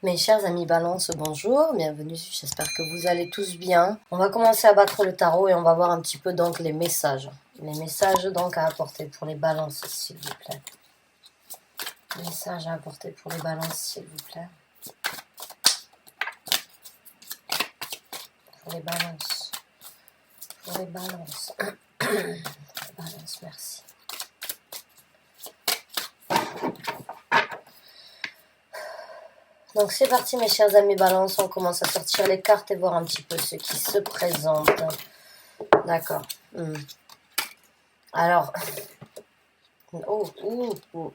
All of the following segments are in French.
Mes chers amis Balance, bonjour, bienvenue, j'espère que vous allez tous bien. On va commencer à battre le tarot et on va voir un petit peu donc les messages. Les messages donc à apporter pour les balances, s'il vous plaît. Messages à apporter pour les balances, s'il vous plaît. Pour les balances. Pour les balances. Pour les balances, merci. Donc c'est parti mes chers amis Balance, on commence à sortir les cartes et voir un petit peu ce qui se présente. D'accord. Alors... Oh, oh, oh.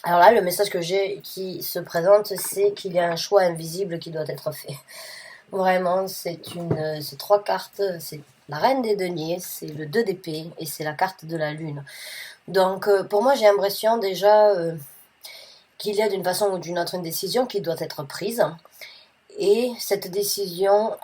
Alors là, le message que j'ai qui se présente, c'est qu'il y a un choix invisible qui doit être fait. Vraiment, c'est trois cartes. C'est la reine des deniers, c'est le 2 d'épée et c'est la carte de la lune. Donc, pour moi, j'ai l'impression déjà qu'il y a d'une façon ou d'une autre une décision qui doit être prise. Et cette décision,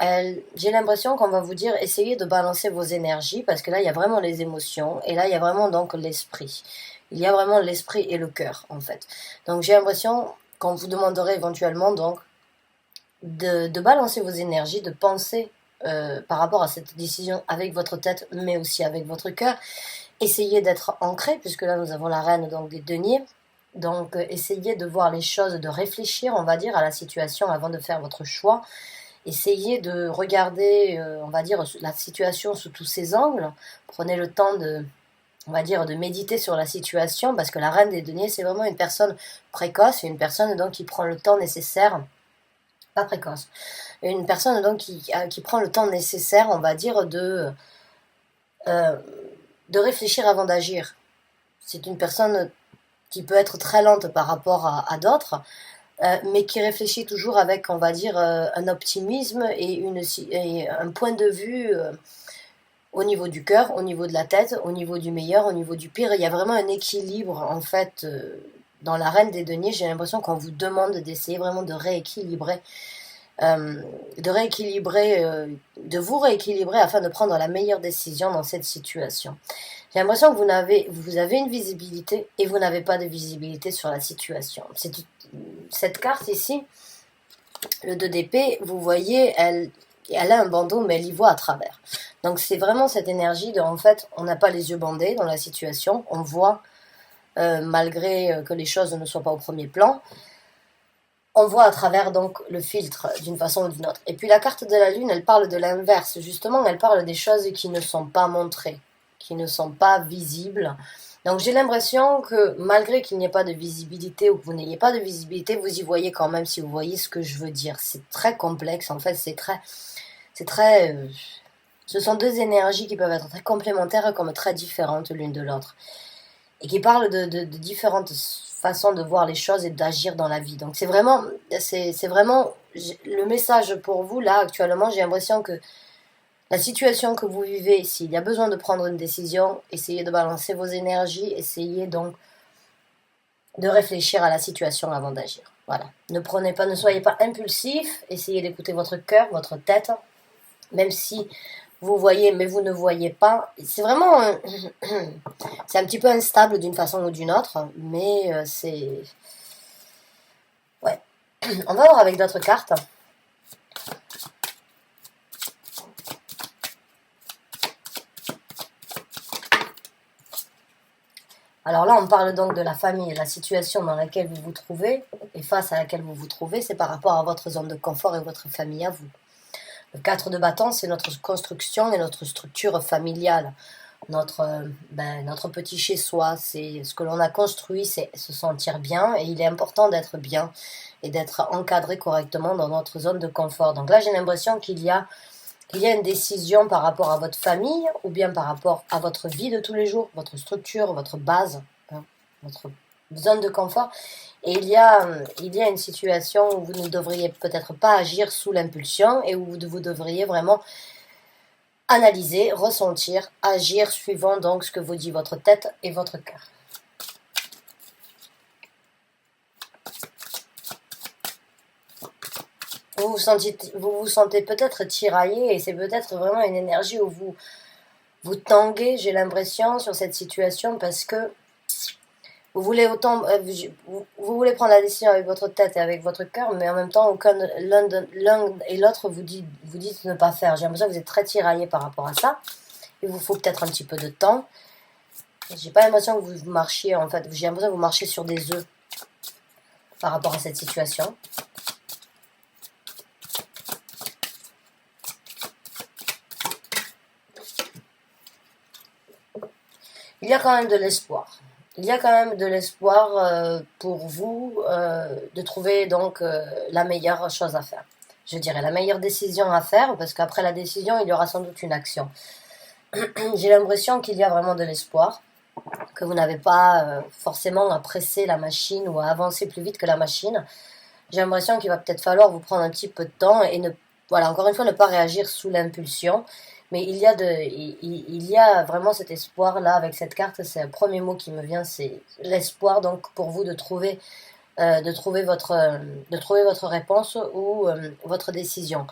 j'ai l'impression qu'on va vous dire, essayez de balancer vos énergies, parce que là, il y a vraiment les émotions, et là, il y a vraiment donc l'esprit. Il y a vraiment l'esprit et le cœur, en fait. Donc, j'ai l'impression qu'on vous demanderait éventuellement, donc, de balancer vos énergies, de penser par rapport à cette décision avec votre tête, mais aussi avec votre cœur. Essayez d'être ancré, puisque là, nous avons la reine donc, des deniers. Donc, essayez de voir les choses, de réfléchir, on va dire, à la situation avant de faire votre choix. Essayez de regarder, on va dire, la situation sous tous ses angles. Prenez le temps de, on va dire, de méditer sur la situation, parce que la reine des deniers, c'est vraiment une personne précoce, une personne donc qui prend le temps nécessaire, pas précoce, une personne donc qui prend le temps nécessaire, on va dire, euh, de réfléchir avant d'agir. C'est une personne qui peut être très lente par rapport à d'autres, mais qui réfléchit toujours avec, on va dire, un optimisme et un point de vue au niveau du cœur, au niveau de la tête, au niveau du meilleur, au niveau du pire. Il y a vraiment un équilibre, en fait, dans la reine des deniers. J'ai l'impression qu'on vous demande d'essayer vraiment de rééquilibrer, de vous rééquilibrer afin de prendre la meilleure décision dans cette situation. J'ai l'impression que vous avez une visibilité et vous n'avez pas de visibilité sur la situation. Cette carte ici, le 2 d'épée, vous voyez, elle a un bandeau, mais elle y voit à travers. Donc c'est vraiment cette énergie de, en fait, on n'a pas les yeux bandés dans la situation, on voit, malgré que les choses ne soient pas au premier plan, on voit à travers donc le filtre d'une façon ou d'une autre. Et puis la carte de la lune, elle parle de l'inverse, justement, elle parle des choses qui ne sont pas montrées, qui ne sont pas visibles. Donc j'ai l'impression que malgré qu'il n'y ait pas de visibilité ou que vous n'ayez pas de visibilité, vous y voyez quand même, si vous voyez ce que je veux dire. C'est très complexe, en fait, ce sont deux énergies qui peuvent être très complémentaires comme très différentes l'une de l'autre. Et qui parlent de différentes façons de voir les choses et d'agir dans la vie. Donc c'est vraiment le message pour vous, là, actuellement, j'ai l'impression que la situation que vous vivez, s'il y a besoin de prendre une décision, essayez de balancer vos énergies, essayez donc de réfléchir à la situation avant d'agir. Voilà. Ne soyez pas impulsif, essayez d'écouter votre cœur, votre tête, même si vous voyez, mais vous ne voyez pas. C'est vraiment, c'est un petit peu instable d'une façon ou d'une autre, mais ouais. On va voir avec d'autres cartes. Alors là, on parle donc de la famille, la situation dans laquelle vous vous trouvez, et face à laquelle vous vous trouvez, c'est par rapport à votre zone de confort et votre famille à vous. Le 4 de bâton, c'est notre construction et notre structure familiale. Notre petit chez-soi, c'est ce que l'on a construit, c'est se sentir bien, et il est important d'être bien et d'être encadré correctement dans notre zone de confort. Donc là, j'ai l'impression qu'il y a une décision par rapport à votre famille ou bien par rapport à votre vie de tous les jours, votre structure, votre base, hein, votre zone de confort. Et il y a une situation où vous ne devriez peut-être pas agir sous l'impulsion et où vous devriez vraiment analyser, ressentir, agir suivant donc ce que vous dit votre tête et votre cœur. Vous vous sentez peut-être tiraillé et c'est peut-être vraiment une énergie où vous tanguez, j'ai l'impression, sur cette situation parce que vous voulez autant, vous voulez prendre la décision avec votre tête et avec votre cœur, mais en même temps, l'un et l'autre vous dites ne pas faire. J'ai l'impression que vous êtes très tiraillé par rapport à ça. Il vous faut peut-être un petit peu de temps. J'ai pas l'impression que vous marchiez, en fait, j'ai l'impression que vous marchez sur des œufs par rapport à cette situation. Il y a quand même de l'espoir. Il y a quand même de l'espoir pour vous de trouver donc la meilleure chose à faire. Je dirais la meilleure décision à faire, parce qu'après la décision, il y aura sans doute une action. J'ai l'impression qu'il y a vraiment de l'espoir, que vous n'avez pas forcément à presser la machine ou à avancer plus vite que la machine. J'ai l'impression qu'il va peut-être falloir vous prendre un petit peu de temps et voilà, encore une fois, ne pas réagir sous l'impulsion. Mais il y a vraiment cet espoir-là avec cette carte. C'est le premier mot qui me vient, c'est l'espoir donc pour vous de trouver votre réponse ou votre décision.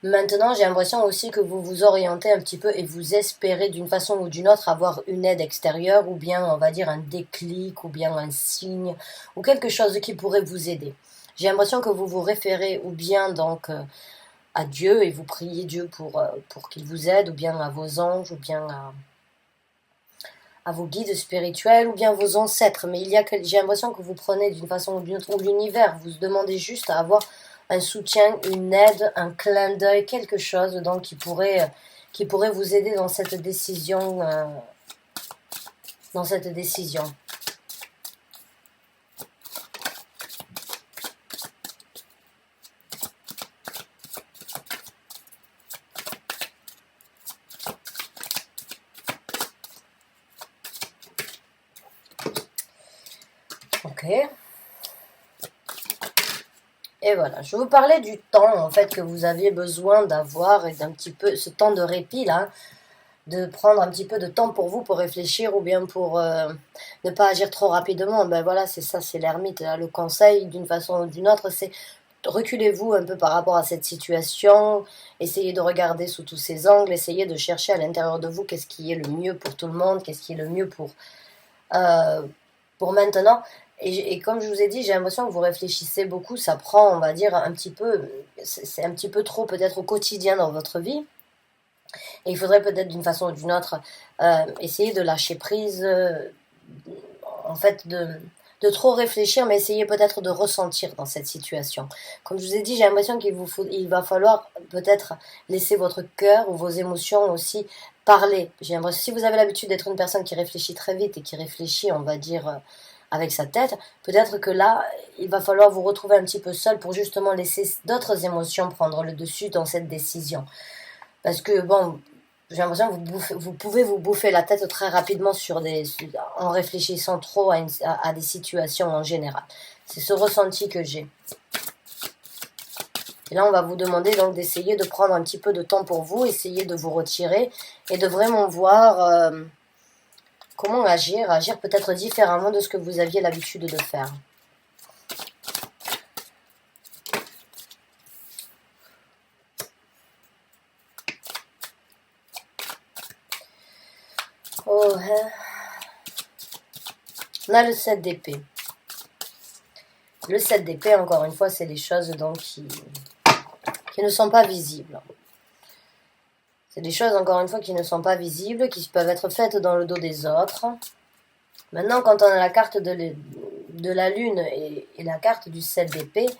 Maintenant, j'ai l'impression aussi que vous vous orientez un petit peu et vous espérez d'une façon ou d'une autre avoir une aide extérieure ou bien, on va dire, un déclic ou bien un signe ou quelque chose qui pourrait vous aider. J'ai l'impression que vous vous référez ou bien donc à Dieu et vous priez Dieu pour qu'il vous aide ou bien à vos anges ou bien à vos guides spirituels ou bien vos ancêtres. Mais j'ai l'impression que vous prenez d'une façon ou d'une autre, ou l'univers, vous demandez juste à avoir un soutien, une aide, un clin d'œil, quelque chose donc qui pourrait vous aider dans cette décision. Ok. Et voilà, je vous parlais du temps en fait que vous aviez besoin d'avoir et d'un petit peu ce temps de répit là, de prendre un petit peu de temps pour vous pour réfléchir ou bien pour ne pas agir trop rapidement. Ben voilà, c'est ça, c'est l'ermite. Là. Le conseil d'une façon ou d'une autre, c'est reculez-vous un peu par rapport à cette situation, essayez de regarder sous tous ces angles, essayez de chercher à l'intérieur de vous qu'est-ce qui est le mieux pour tout le monde, qu'est-ce qui est le mieux pour maintenant. Et comme je vous ai dit, j'ai l'impression que vous réfléchissez beaucoup, ça prend, on va dire, un petit peu, c'est un petit peu trop peut-être au quotidien dans votre vie. Et il faudrait peut-être d'une façon ou d'une autre essayer de lâcher prise, en fait, de trop réfléchir, mais essayer peut-être de ressentir dans cette situation. Comme je vous ai dit, j'ai l'impression il va falloir peut-être laisser votre cœur ou vos émotions aussi parler. J'ai l'impression, si vous avez l'habitude d'être une personne qui réfléchit très vite et qui réfléchit, on va dire, avec sa tête, peut-être que là, il va falloir vous retrouver un petit peu seul pour justement laisser d'autres émotions prendre le dessus dans cette décision. Parce que, bon, j'ai l'impression que vous pouvez vous bouffer la tête très rapidement en réfléchissant trop à des situations en général. C'est ce ressenti que j'ai. Et là, on va vous demander donc d'essayer de prendre un petit peu de temps pour vous, essayer de vous retirer et de vraiment voir comment agir peut-être différemment de ce que vous aviez l'habitude de faire. Oh, hein. On a le 7 d'épée. Le 7 d'épée, encore une fois, c'est des choses donc qui ne sont pas visibles. C'est des choses, encore une fois, qui ne sont pas visibles, qui peuvent être faites dans le dos des autres. Maintenant, quand on a la carte de la lune et la carte du 7 d'épée,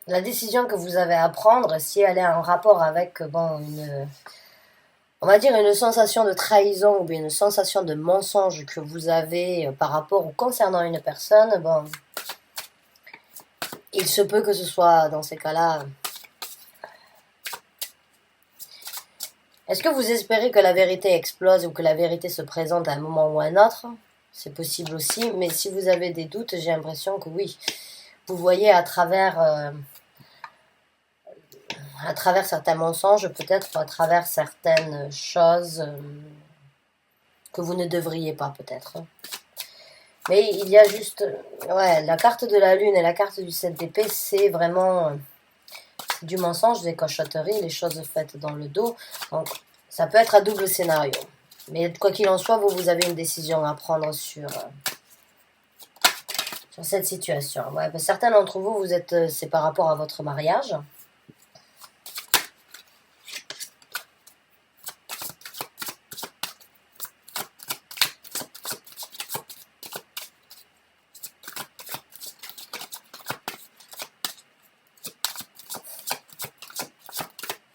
la décision que vous avez à prendre, si elle est en rapport avec, bon, on va dire une sensation de trahison ou bien une sensation de mensonge que vous avez par rapport ou concernant une personne, bon, il se peut que ce soit dans ces cas-là. Est-ce que vous espérez que la vérité explose ou que la vérité se présente à un moment ou à un autre? C'est possible aussi, mais si vous avez des doutes, j'ai l'impression que oui, vous voyez à travers certains mensonges, peut-être à travers certaines choses que vous ne devriez pas, peut-être. Mais il y a juste, ouais, la carte de la lune et la carte du 7 d'épée, c'est vraiment du mensonge, des cochotteries, les choses faites dans le dos. Donc, ça peut être à double scénario. Mais quoi qu'il en soit, vous avez une décision à prendre sur cette situation. Ouais, certains d'entre vous, c'est par rapport à votre mariage.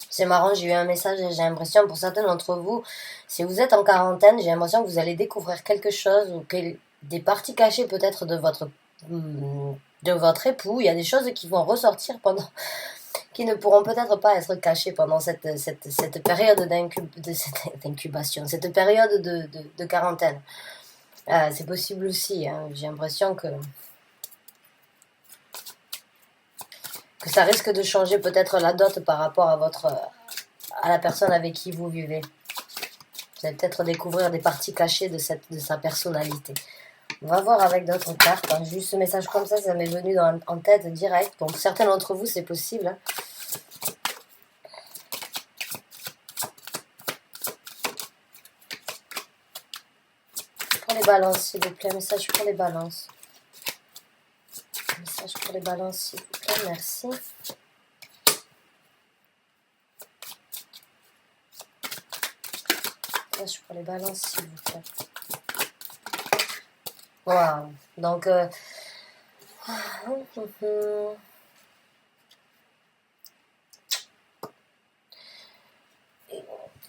C'est marrant, j'ai eu un message et j'ai l'impression, pour certains d'entre vous, si vous êtes en quarantaine, j'ai l'impression que vous allez découvrir quelque chose ou que des parties cachées peut-être de votre époux. Il y a des choses qui vont ressortir qui ne pourront peut-être pas être cachées pendant cette période d'incubation, cette période de quarantaine. C'est possible aussi, hein. J'ai l'impression que ça risque de changer peut-être la dot par rapport à la personne avec qui vous vivez. Vous allez peut-être découvrir des parties cachées de sa personnalité. On va voir avec d'autres cartes. Hein. Juste ce message comme ça m'est venu en tête direct. Pour certains d'entre vous, c'est possible. Hein. Pour les balances, s'il vous plaît. Message pour les balances. Message pour les balances, s'il vous plaît. Merci. Message pour les balances, s'il vous plaît. Waouh. Donc,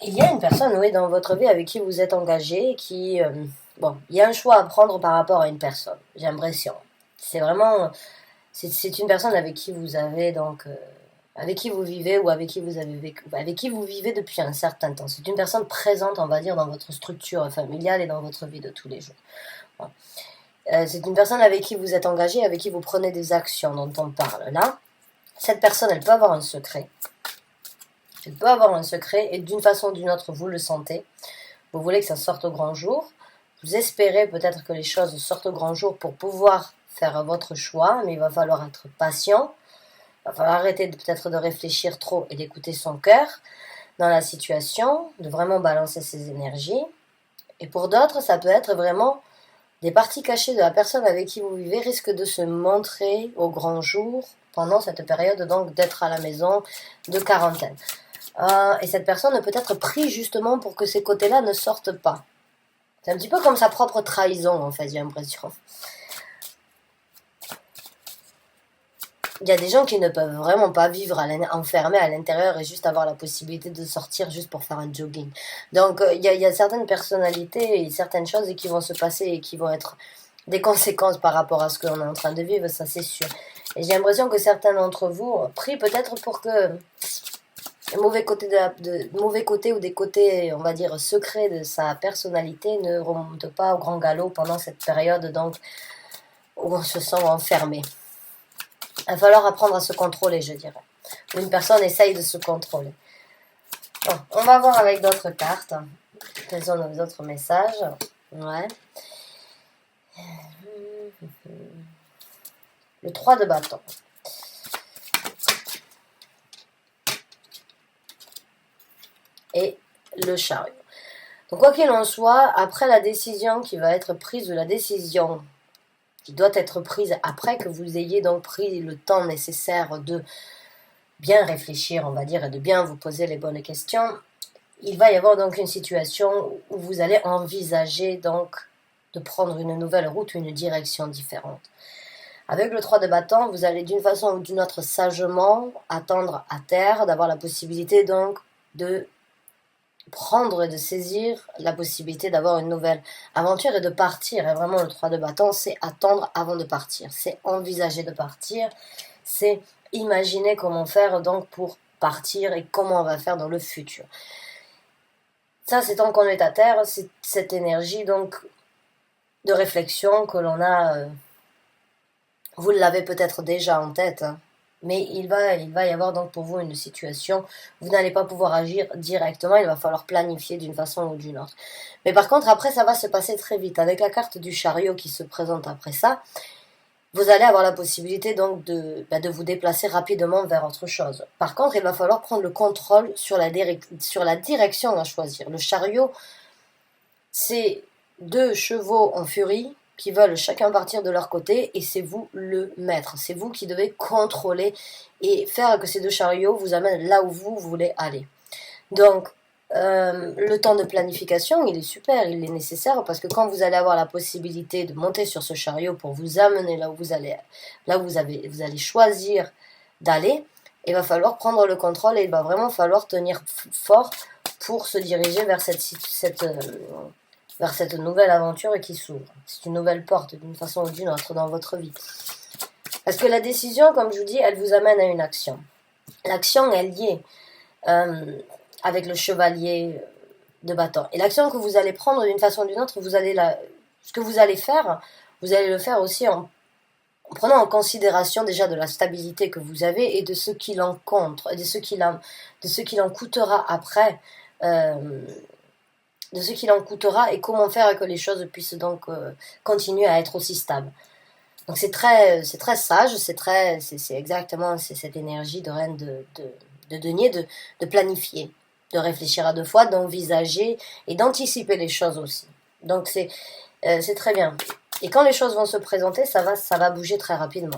il y a une personne, oui, dans votre vie avec qui vous êtes engagé, qui... bon, il y a un choix à prendre par rapport à une personne, j'ai l'impression. C'est vraiment... C'est une personne avec qui vous avez donc... avec qui vous vivez ou avec qui vous avez vécu, avec qui vous vivez depuis un certain temps. C'est une personne présente, on va dire, dans votre structure familiale et dans votre vie de tous les jours. Bon. C'est une personne avec qui vous êtes engagé, avec qui vous prenez des actions dont on parle. Là, cette personne, elle peut avoir un secret. Elle peut avoir un secret et d'une façon ou d'une autre, vous le sentez. Vous voulez que ça sorte au grand jour. Vous espérez peut-être que les choses sortent au grand jour pour pouvoir faire votre choix, mais il va falloir être patient. Il va falloir arrêter peut-être de réfléchir trop et d'écouter son cœur dans la situation, de vraiment balancer ses énergies. Et pour d'autres, ça peut être vraiment des parties cachées de la personne avec qui vous vivez risquent de se montrer au grand jour pendant cette période donc d'être à la maison de quarantaine. Et cette personne peut être prise justement pour que ces côtés-là ne sortent pas. C'est un petit peu comme sa propre trahison en fait, j'ai l'impression. Il y a des gens qui ne peuvent vraiment pas vivre enfermés à l'intérieur et juste avoir la possibilité de sortir juste pour faire un jogging. Donc il y a certaines personnalités et certaines choses qui vont se passer et qui vont être des conséquences par rapport à ce qu'on est en train de vivre, ça c'est sûr. Et j'ai l'impression que certains d'entre vous prient peut-être pour que le mauvais côté ou des côtés, on va dire, secrets de sa personnalité ne remontent pas au grand galop pendant cette période donc où on se sent enfermé. Il va falloir apprendre à se contrôler, je dirais. Une personne essaye de se contrôler. Bon, on va voir avec d'autres cartes. Quels sont nos autres messages? Ouais. Le 3 de bâton. Et le chariot. Donc quoi qu'il en soit, après la décision qui va être prise, ou la décision qui doit être prise après que vous ayez donc pris le temps nécessaire de bien réfléchir, on va dire, et de bien vous poser les bonnes questions, il va y avoir donc une situation où vous allez envisager donc de prendre une nouvelle route, une direction différente. Avec le 3 de bâton, vous allez d'une façon ou d'une autre sagement attendre à terre, d'avoir la possibilité donc de prendre et de saisir la possibilité d'avoir une nouvelle aventure et de partir. Et vraiment, le 3 de bâton, c'est attendre avant de partir. C'est envisager de partir. C'est imaginer comment faire donc pour partir et comment on va faire dans le futur. Ça, c'est tant qu'on est à terre, c'est cette énergie donc de réflexion que l'on a. Vous l'avez peut-être déjà en tête, hein. Mais il va y avoir donc pour vous une situation, vous n'allez pas pouvoir agir directement, il va falloir planifier d'une façon ou d'une autre. Mais par contre, après, ça va se passer très vite. Avec la carte du chariot qui se présente après ça, vous allez avoir la possibilité donc de vous déplacer rapidement vers autre chose. Par contre, il va falloir prendre le contrôle sur sur la direction à choisir. Le chariot, c'est deux chevaux en furie qui veulent chacun partir de leur côté et c'est vous le maître. C'est vous qui devez contrôler et faire que ces deux chariots vous amènent là où vous voulez aller. Donc, le temps de planification, il est super, il est nécessaire parce que quand vous allez avoir la possibilité de monter sur ce chariot pour vous amener là où vous allez, vous allez choisir d'aller, il va falloir prendre le contrôle et il va vraiment falloir tenir fort pour se diriger vers vers cette nouvelle aventure qui s'ouvre. C'est une nouvelle porte d'une façon ou d'une autre dans votre vie. Parce que la décision, comme je vous dis, elle vous amène à une action. L'action est liée avec le chevalier de bâton. Et l'action que vous allez prendre d'une façon ou d'une autre, ce que vous allez faire, vous allez le faire aussi en prenant en considération déjà de la stabilité que vous avez et de ce qu'il en compte, de ce qu'il en coûtera après, de ce qu'il en coûtera et comment faire que les choses puissent donc continuer à être aussi stables. Donc c'est très sage, c'est exactement cette énergie de reine de denier, de planifier, de réfléchir à deux fois, d'envisager et d'anticiper les choses aussi. Donc c'est très bien. Et quand les choses vont se présenter, ça va bouger très rapidement.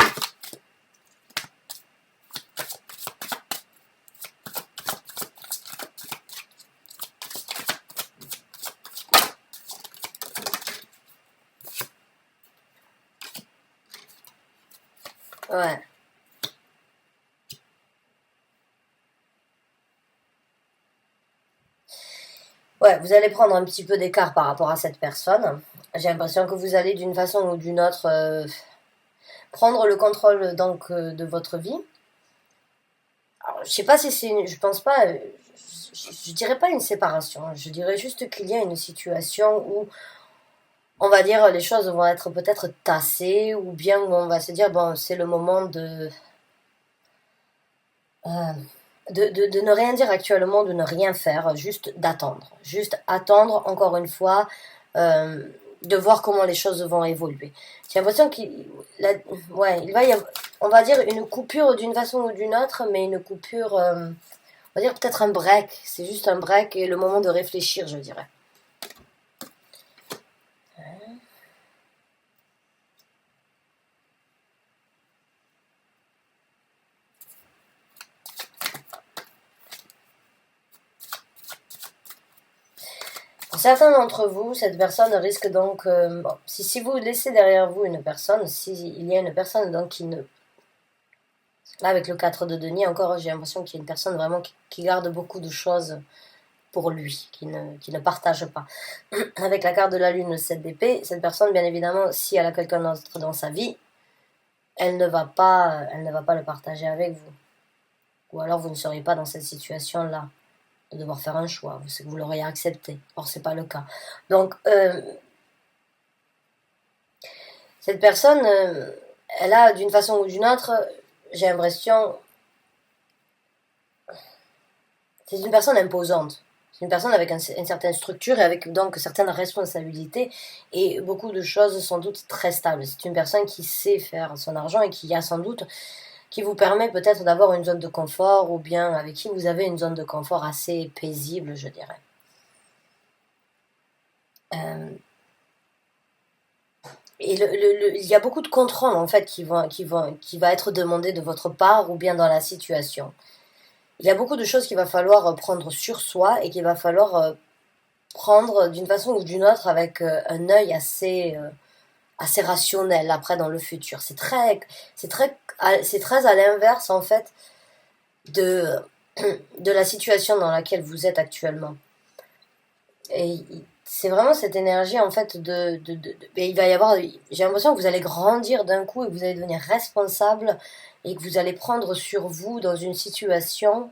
Ouais. Ouais, vous allez prendre un petit peu d'écart par rapport à cette personne. J'ai l'impression que vous allez d'une façon ou d'une autre prendre le contrôle donc de votre vie. Alors, je sais pas si je pense pas, je dirais pas une séparation. Je dirais juste qu'il y a une situation où on va dire les choses vont être peut-être tassées ou bien où on va se dire bon c'est le moment euh, de ne rien dire actuellement, de ne rien faire, juste attendre encore une fois, euh, de voir comment les choses vont évoluer. J'ai l'impression ouais, il va y avoir, on va dire une coupure d'une façon ou d'une autre, mais une coupure, on va dire peut-être un break. C'est juste un break et le moment de réfléchir, je dirais. Pour certains d'entre vous, cette personne risque donc, bon, si vous laissez derrière vous une personne, s'il y a une personne donc qui ne... Là, avec le 4 de denier, encore, j'ai l'impression qu'il y a une personne vraiment qui garde beaucoup de choses pour lui, qui ne partage pas. Avec la carte de la lune, le 7 d'épée, cette personne, bien évidemment, si elle a quelqu'un d'autre dans sa vie, elle ne va pas le partager avec vous. Ou alors vous ne seriez pas dans cette situation-là, de devoir faire un choix. C'est que vous l'auriez accepté. Or, c'est pas le cas. Donc, cette personne, elle a, d'une façon ou d'une autre, j'ai l'impression, c'est une personne imposante. C'est une personne avec une certaine structure et avec donc certaines responsabilités et beaucoup de choses sans doute très stables. C'est une personne qui sait faire son argent et qui a sans doute, qui vous permet peut-être d'avoir une zone de confort ou bien avec qui vous avez une zone de confort assez paisible, je dirais. Et il y a beaucoup de contrôle en fait qui va être demandé de votre part ou bien dans la situation. Il y a beaucoup de choses qu'il va falloir prendre sur soi et qu'il va falloir prendre d'une façon ou d'une autre avec un œil assez rationnel après dans le futur. C'est très à l'inverse en fait de, de la situation dans laquelle vous êtes actuellement. Et c'est vraiment cette énergie en fait et il va y avoir, j'ai l'impression que vous allez grandir d'un coup et que vous allez devenir responsable et que vous allez prendre sur vous dans une situation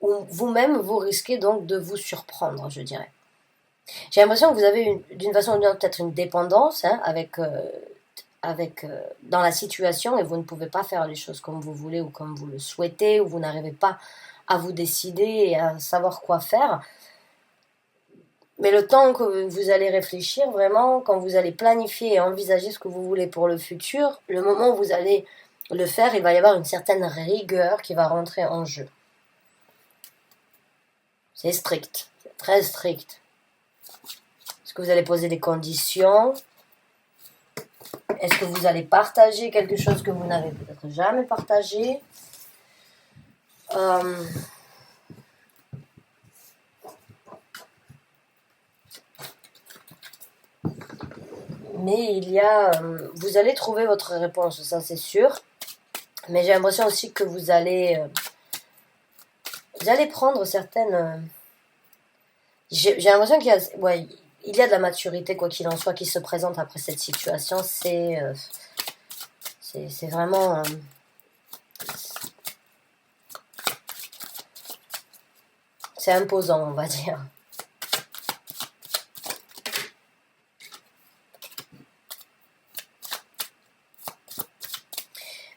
où vous-même vous risquez donc de vous surprendre, je dirais. J'ai l'impression que vous avez d'une façon ou d'une autre peut-être une dépendance hein, dans la situation et vous ne pouvez pas faire les choses comme vous voulez ou comme vous le souhaitez ou vous n'arrivez pas à vous décider et à savoir quoi faire. Mais le temps que vous allez réfléchir vraiment, quand vous allez planifier et envisager ce que vous voulez pour le futur, le moment où vous allez le faire, il va y avoir une certaine rigueur qui va rentrer en jeu. C'est strict, c'est très strict. Est-ce que vous allez poser des conditions? Est-ce que vous allez partager quelque chose que vous n'avez peut-être jamais partagé? Mais il y a... vous allez trouver votre réponse, ça c'est sûr. Mais j'ai l'impression aussi que vous allez prendre certaines... j'ai l'impression qu'il y a... Ouais, il y a de la maturité, quoi qu'il en soit, qui se présente après cette situation. C'est vraiment... c'est imposant, on va dire.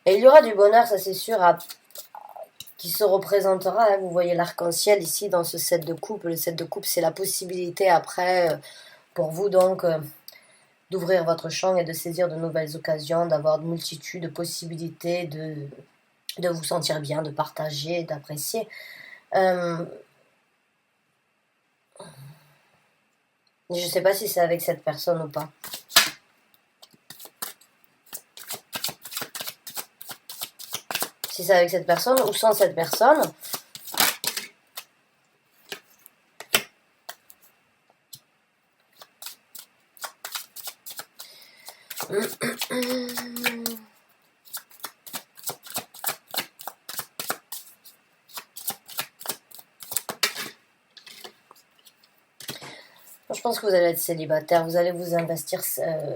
Et il y aura du bonheur, ça c'est sûr, qui se représentera. Hein. Vous voyez l'arc-en-ciel ici dans ce set de coupe. Le set de coupe, c'est la possibilité après, pour vous donc, d'ouvrir votre champ et de saisir de nouvelles occasions, d'avoir de multitudes de possibilités, de vous sentir bien, de partager, d'apprécier. Je ne sais pas si c'est avec cette personne ou pas. Si c'est avec cette personne ou sans cette personne. Je pense que vous allez être célibataire, vous allez vous investir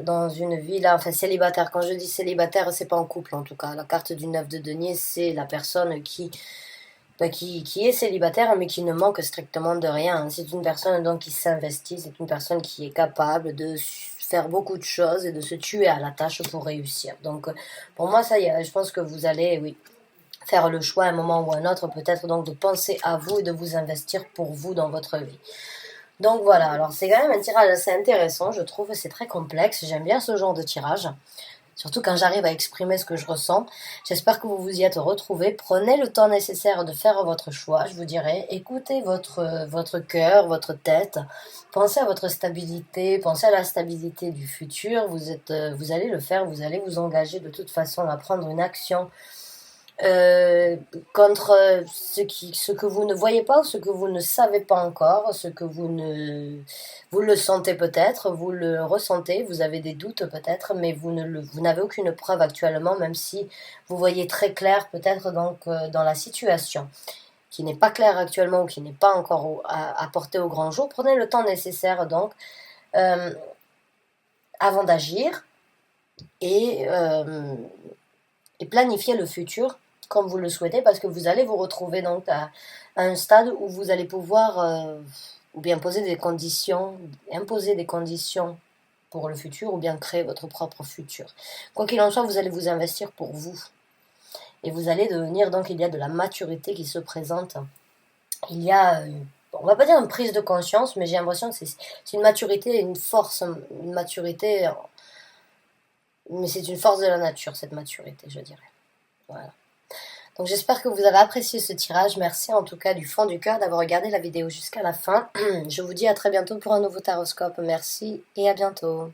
dans une vie là, enfin célibataire, quand je dis célibataire, c'est pas en couple en tout cas. La carte du 9 de denier, c'est la personne qui est célibataire mais qui ne manque strictement de rien. C'est une personne donc qui s'investit, c'est une personne qui est capable de faire beaucoup de choses et de se tuer à la tâche pour réussir. Donc pour moi ça y est, je pense que vous allez, oui, faire le choix à un moment ou à un autre peut-être donc de penser à vous et de vous investir pour vous dans votre vie. Donc voilà, alors c'est quand même un tirage assez intéressant, je trouve, c'est très complexe, j'aime bien ce genre de tirage, surtout quand j'arrive à exprimer ce que je ressens. J'espère que vous vous y êtes retrouvés, prenez le temps nécessaire de faire votre choix, je vous dirais, écoutez votre cœur, votre tête, pensez à votre stabilité, pensez à la stabilité du futur, vous allez le faire, vous allez vous engager de toute façon à prendre une action contre ce que vous ne voyez pas ou ce que vous ne savez pas encore, ce que vous le sentez peut-être, vous le ressentez, vous avez des doutes peut-être, mais vous n'avez aucune preuve actuellement, même si vous voyez très clair peut-être donc dans la situation qui n'est pas claire actuellement ou qui n'est pas encore apportée au grand jour. Prenez le temps nécessaire donc avant d'agir et planifier le futur comme vous le souhaitez, parce que vous allez vous retrouver donc à un stade où vous allez pouvoir ou bien imposer des conditions pour le futur, ou bien créer votre propre futur. Quoi qu'il en soit, vous allez vous investir pour vous. Et vous allez devenir, donc il y a de la maturité qui se présente. Il y a, on va pas dire une prise de conscience, mais j'ai l'impression que c'est une maturité, une force, une maturité, mais c'est une force de la nature, cette maturité, je dirais. Voilà. Donc j'espère que vous avez apprécié ce tirage. Merci en tout cas du fond du cœur d'avoir regardé la vidéo jusqu'à la fin. Je vous dis à très bientôt pour un nouveau taroscope. Merci et à bientôt.